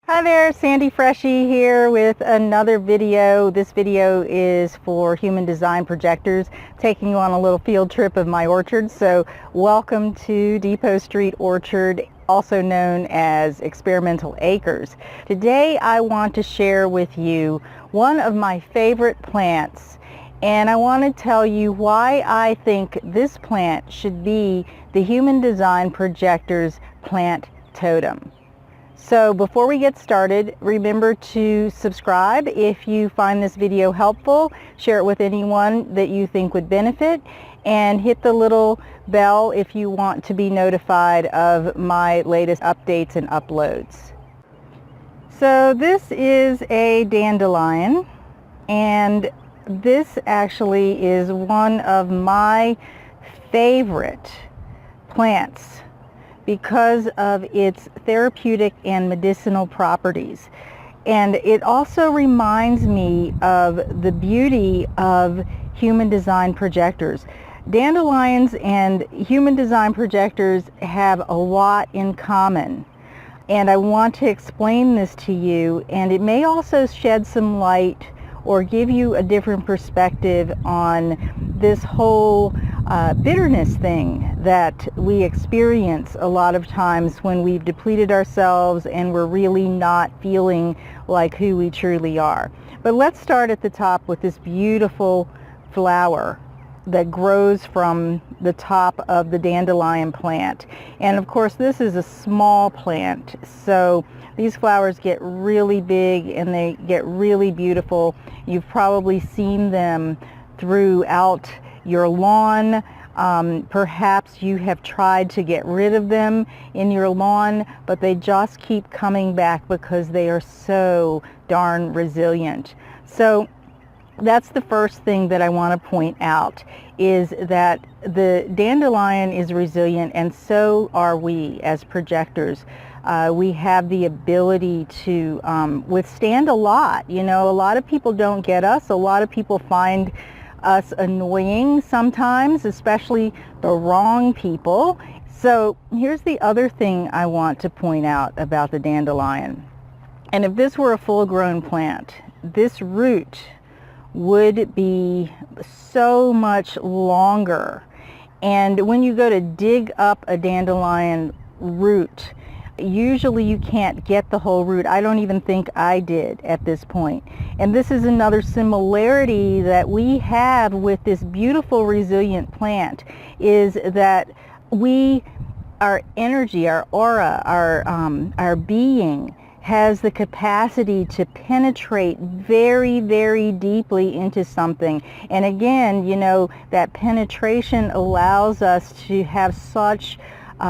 Hi there, Sandy Freshie here with another video. This video is for human design projectors, taking you on a little field trip of my orchard. So welcome to Depot Street Orchard, also known as Experimental Acres. Today I want to share with you one of my favorite plants, and I want to tell you why I think this plant should be the human design projector's plant totem. So before we get started, remember to subscribe if you find this video helpful, share it with anyone that you think would benefit, and hit the little bell if you want to be notified of my latest updates and uploads. So this is a dandelion, and this actually is one of my favorite plants because of its therapeutic and medicinal properties. And it also reminds me of the beauty of human design projectors. Dandelions and human design projectors have a lot in common. And I want to explain this to you, and it may also shed some light or give you a different perspective on this whole bitterness thing that we experience a lot of times when we've depleted ourselves and we're really not feeling like who we truly are. But let's start at the top with this beautiful flower that grows from the top of the dandelion plant. And of course this is a small plant, so these flowers get really big and they get really beautiful. You've probably seen them throughout your lawn. Perhaps you have tried to get rid of them in your lawn, but they just keep coming back because they are so darn resilient. So that's the first thing that I want to point out, is that the dandelion is resilient, and so are we as projectors. We have the ability to withstand a lot. You know, a lot of people don't get us. A lot of people find us annoying sometimes, especially the wrong people. So here's the other thing I want to point out about the dandelion. And if this were a full-grown plant, this root would be so much longer. And when you go to dig up a dandelion root, usually you can't get the whole root. I don't even think I did at this point. And this is another similarity that we have with this beautiful resilient plant, is that our energy, our aura, our being has the capacity to penetrate very, very deeply into something. And again, you know, that penetration allows us to have such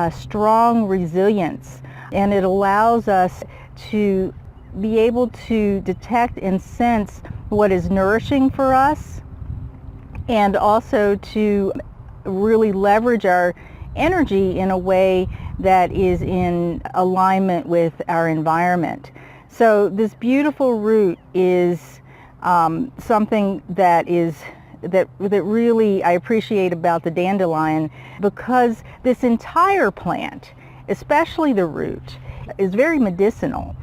strong resilience, and it allows us to be able to detect and sense what is nourishing for us, and also to really leverage our energy in a way that is in alignment with our environment. So this beautiful root is something that really I appreciate about the dandelion, because this entire plant, especially the root, is very medicinal.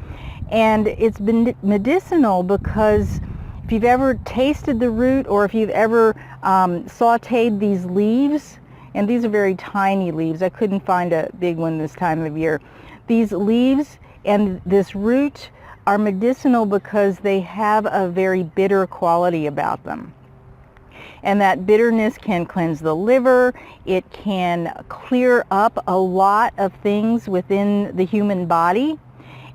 And it's been medicinal because if you've ever tasted the root, or if you've ever sauteed these leaves, and these are very tiny leaves. I couldn't find a big one this time of year. These leaves and this root are medicinal because they have a very bitter quality about them. And that bitterness can cleanse the liver. It can clear up a lot of things within the human body.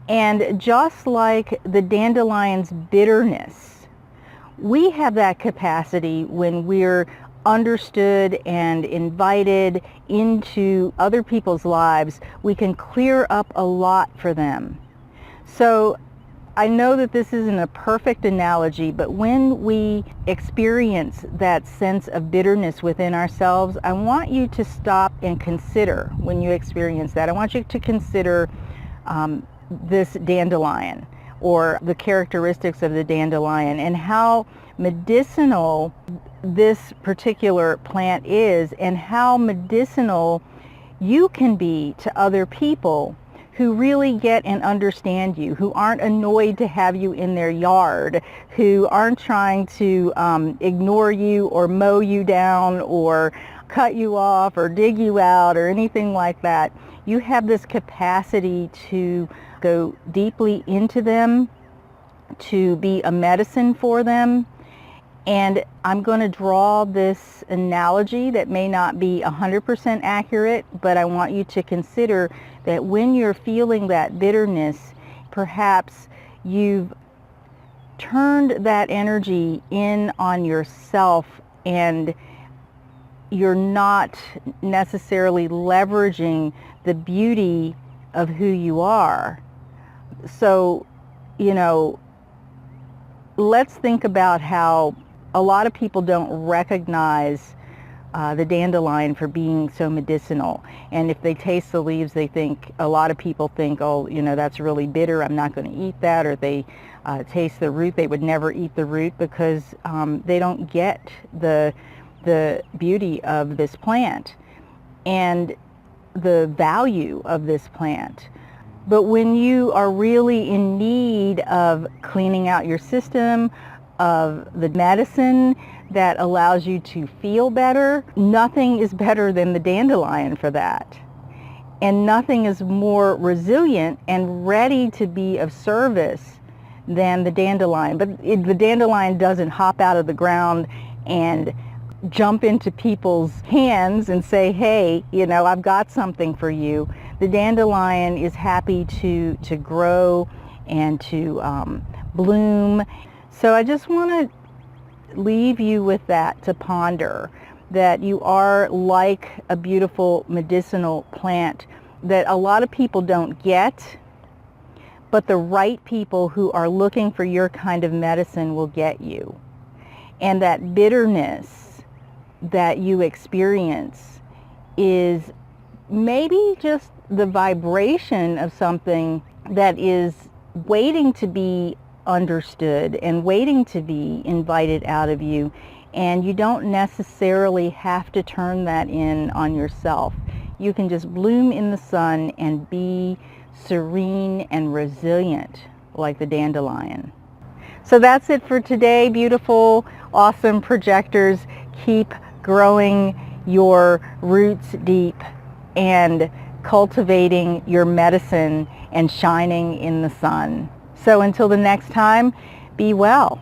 And just like the dandelion's bitterness, we have that capacity when we're understood and invited into other people's lives. We can clear up a lot for them. So I know that this isn't a perfect analogy, but when we experience that sense of bitterness within ourselves, I want you to stop and consider, when you experience that, I want you to consider this dandelion, or the characteristics of the dandelion, and how medicinal this particular plant is, and how medicinal you can be to other people who really get and understand you, who aren't annoyed to have you in their yard, who aren't trying to ignore you or mow you down or cut you off or dig you out or anything like that. You have this capacity to go deeply into them, to be a medicine for them. And I'm going to draw this analogy that may not be 100% accurate, but I want you to consider that when you're feeling that bitterness, perhaps you've turned that energy in on yourself and you're not necessarily leveraging the beauty of who you are. So, you know, let's think about how a lot of people don't recognize the dandelion for being so medicinal. And if they taste the leaves, they think, a lot of people think, oh, you know, that's really bitter, I'm not going to eat that. Or they taste the root, they would never eat the root because they don't get the beauty of this plant and the value of this plant. But when you are really in need of cleaning out your system, of the medicine that allows you to feel better, nothing is better than the dandelion for that. And nothing is more resilient and ready to be of service than the dandelion. But the dandelion doesn't hop out of the ground and jump into people's hands and say, hey, you know, I've got something for you. The dandelion is happy to grow and to bloom. So I just want to leave you with that to ponder, that you are like a beautiful medicinal plant that a lot of people don't get, but the right people who are looking for your kind of medicine will get you. And that bitterness that you experience is maybe just the vibration of something that is waiting to be understood and waiting to be invited out of you, and you don't necessarily have to turn that in on yourself. You can just bloom in the sun and be serene and resilient like the dandelion. So that's it for today, beautiful, awesome projectors. Keep growing your roots deep and cultivating your medicine and shining in the sun. So until the next time, be well.